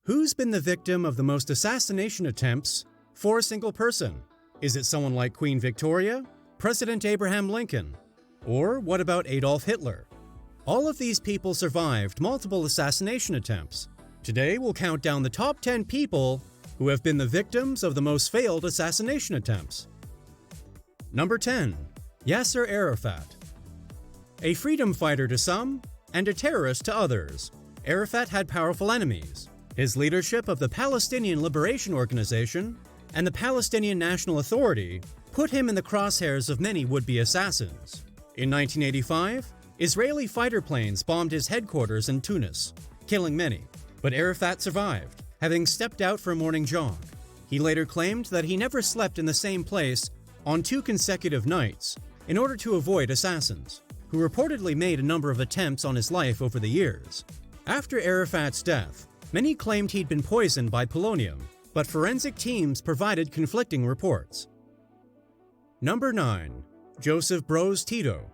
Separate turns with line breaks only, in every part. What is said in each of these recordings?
Who's been the victim of the most assassination attempts for a single person? Is it someone like Queen Victoria, President Abraham Lincoln, or what about Adolf Hitler? All of these people survived multiple assassination attempts. Today we'll count down the top 10 people who have been the victims of the most failed assassination attempts. Number 10. Yasser Arafat. A freedom fighter to some and a terrorist to others, Arafat had powerful enemies. His leadership of the Palestinian Liberation Organization and the Palestinian National Authority put him in the crosshairs of many would-be assassins. In 1985, Israeli fighter planes bombed his headquarters in Tunis, killing many, but Arafat survived, having stepped out for a morning jog. He later claimed that he never slept in the same place on 2 consecutive nights in order to avoid assassins, who reportedly made a number of attempts on his life over the years. After Arafat's death, many claimed he'd been poisoned by polonium, but forensic teams provided conflicting reports. Number 9. Joseph Broz Tito.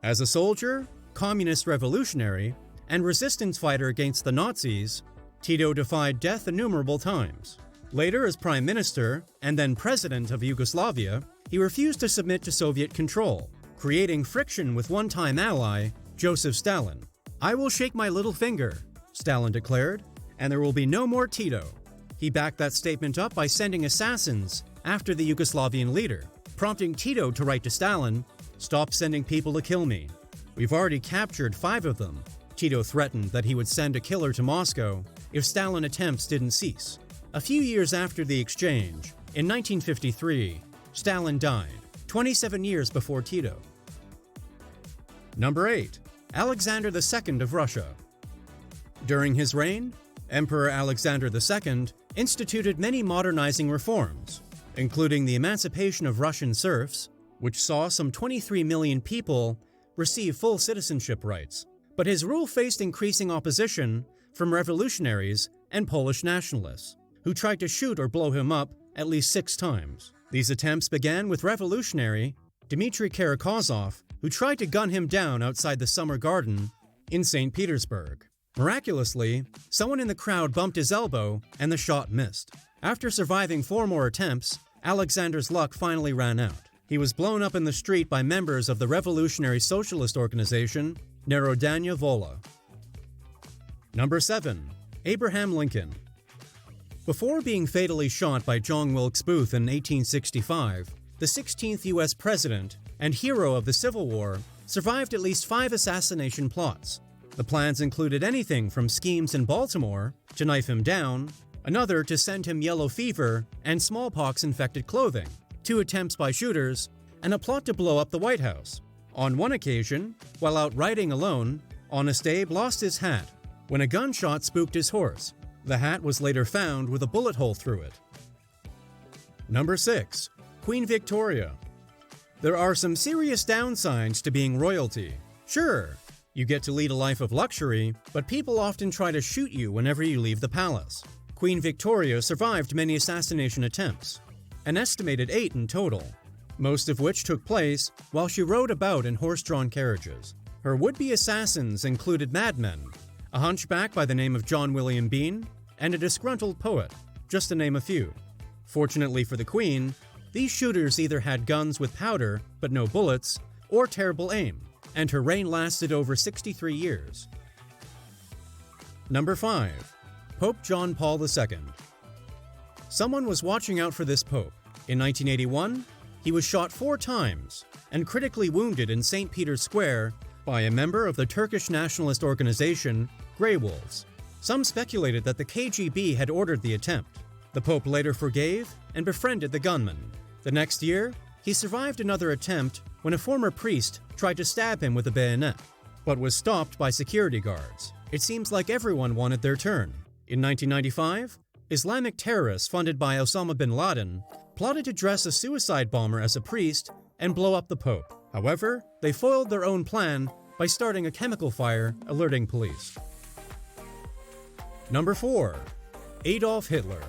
As a soldier, communist revolutionary, and resistance fighter against the Nazis, Tito defied death innumerable times. Later, as prime minister and then president of Yugoslavia, he refused to submit to Soviet control, creating friction with one-time ally Joseph Stalin. "I will shake my little finger," Stalin declared, "and there will be no more Tito." He backed that statement up by sending assassins after the Yugoslavian leader, prompting Tito to write to Stalin, "Stop sending people to kill me. We've already captured 5 of them." Tito threatened that he would send a killer to Moscow if Stalin attempts didn't cease. A few years after the exchange, in 1953, Stalin died, 27 years before Tito. Number 8. Alexander II of Russia. During his reign, Emperor Alexander II instituted many modernizing reforms, including the emancipation of Russian serfs, which saw some 23 million people receive full citizenship rights. But his rule faced increasing opposition from revolutionaries and Polish nationalists, who tried to shoot or blow him up at least 6 times. These attempts began with revolutionary Dmitry Karakozov, who tried to gun him down outside the Summer Garden in St. Petersburg. Miraculously, someone in the crowd bumped his elbow and the shot missed. After surviving 4 more attempts, Alexander's luck finally ran out. He was blown up in the street by members of the revolutionary socialist organization Narodная Vola. Number 7. Abraham Lincoln. Before being fatally shot by John Wilkes Booth in 1865, the 16th U.S. president and hero of the Civil War survived at least 5 assassination plots. The plans included anything from schemes in Baltimore to knife him down, another to send him yellow fever and smallpox-infected clothing, 2 attempts by shooters, and a plot to blow up the White House. On one occasion, while out riding alone, Honest Abe lost his hat when a gunshot spooked his horse. The hat was later found with a bullet hole through it. Number 6. Queen Victoria. There are some serious downsides to being royalty. Sure, you get to lead a life of luxury, but people often try to shoot you whenever you leave the palace. Queen Victoria survived many assassination attempts, an estimated 8 in total, most of which took place while she rode about in horse-drawn carriages. Her would-be assassins included madmen, a hunchback by the name of John William Bean, and a disgruntled poet, just to name a few. Fortunately for the Queen, these shooters either had guns with powder but no bullets, or terrible aim, and her reign lasted over 63 years. Number 5. Pope John Paul II. Someone was watching out for this pope. In 1981, he was shot 4 times and critically wounded in St. Peter's Square by a member of the Turkish nationalist organization Grey Wolves. Some speculated that the KGB had ordered the attempt. The Pope later forgave and befriended the gunman. The next year, he survived another attempt when a former priest tried to stab him with a bayonet, but was stopped by security guards. It seems like everyone wanted their turn. In 1995, Islamic terrorists funded by Osama bin Laden plotted to dress a suicide bomber as a priest and blow up the Pope. However, they foiled their own plan by starting a chemical fire, alerting police. Number 4. Adolf Hitler.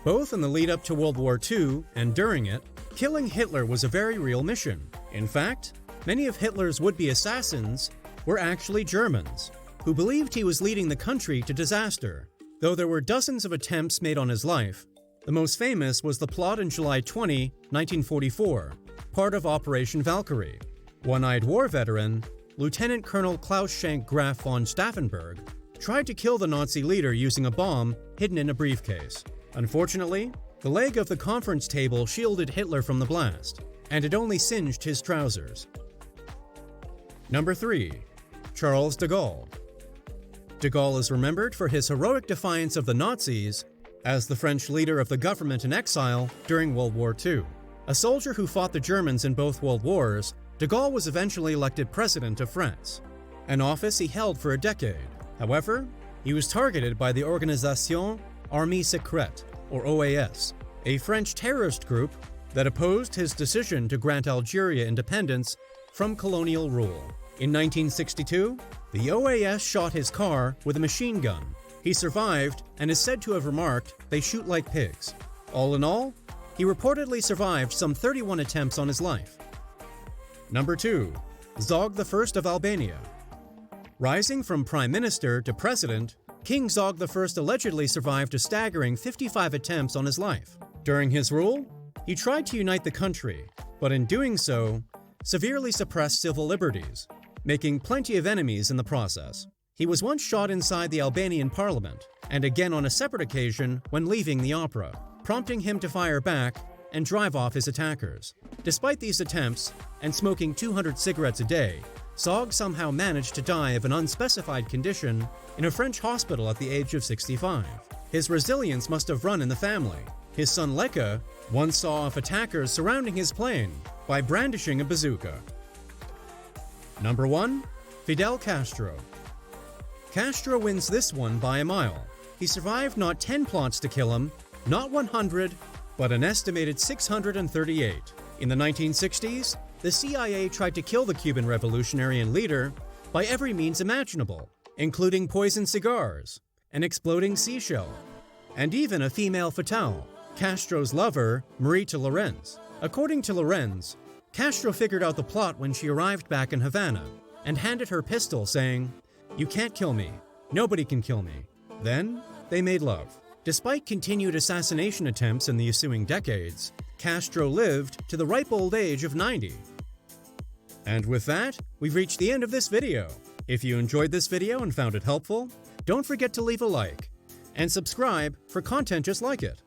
Both in the lead-up to World War II and during it, killing Hitler was a very real mission. In fact, many of Hitler's would-be assassins were actually Germans. who believed he was leading the country to disaster. Though there were dozens of attempts made on his life, the most famous was the plot in July 20, 1944, part of Operation Valkyrie. One-eyed war veteran, Lieutenant Colonel Klaus Schenk Graf von Stauffenberg, tried to kill the Nazi leader using a bomb hidden in a briefcase. Unfortunately, the leg of the conference table shielded Hitler from the blast, and it only singed his trousers. Number 3. Charles de Gaulle. De Gaulle is remembered for his heroic defiance of the Nazis as the French leader of the government in exile during World War II. A soldier who fought the Germans in both World Wars, de Gaulle was eventually elected President of France, an office he held for a decade. However, he was targeted by the Organisation Armée Secrète, or OAS, a French terrorist group that opposed his decision to grant Algeria independence from colonial rule. In 1962, the OAS shot his car with a machine gun. He survived and is said to have remarked, "They shoot like pigs." All in all, he reportedly survived some 31 attempts on his life. Number 2. 𝐦𝐨𝐬𝐵 of Albania. Rising from Prime Minister to President, King 𝐦𝐨𝐵 allegedly survived a staggering 55 attempts on his life. During his rule, he tried to unite the country, but in doing so, severely suppressed civil liberties, making plenty of enemies in the process. He was once shot inside the Albanian parliament, and again on a separate occasion when leaving the opera, prompting him to fire back and drive off his attackers. Despite these attempts, and smoking 200 cigarettes a day, 𝐦𝐨𝐵 somehow managed to die of an unspecified condition in a French hospital at the age of 65. His resilience must have run in the family. His son 𝐦𝐤𝐤 once saw off attackers surrounding his plane by brandishing a bazooka. Number 1. Fidel Castro. Castro wins this one by a mile. He survived not 10 plots to kill him, not 100, but an estimated 638. In the 1960s, the CIA tried to kill the Cuban revolutionary and leader by every means imaginable, including poisoned cigars, an exploding seashell, and even a female fatale, Castro's lover, Marita Lorenz. According to Lorenz, Castro figured out the plot when she arrived back in Havana and handed her pistol saying, "You can't kill me. Nobody can kill me." Then, they made love. Despite continued assassination attempts in the ensuing decades, Castro lived to the ripe old age of 90. And with that, we've reached the end of this video. If you enjoyed this video and found it helpful, don't forget to leave a like and subscribe for content just like it.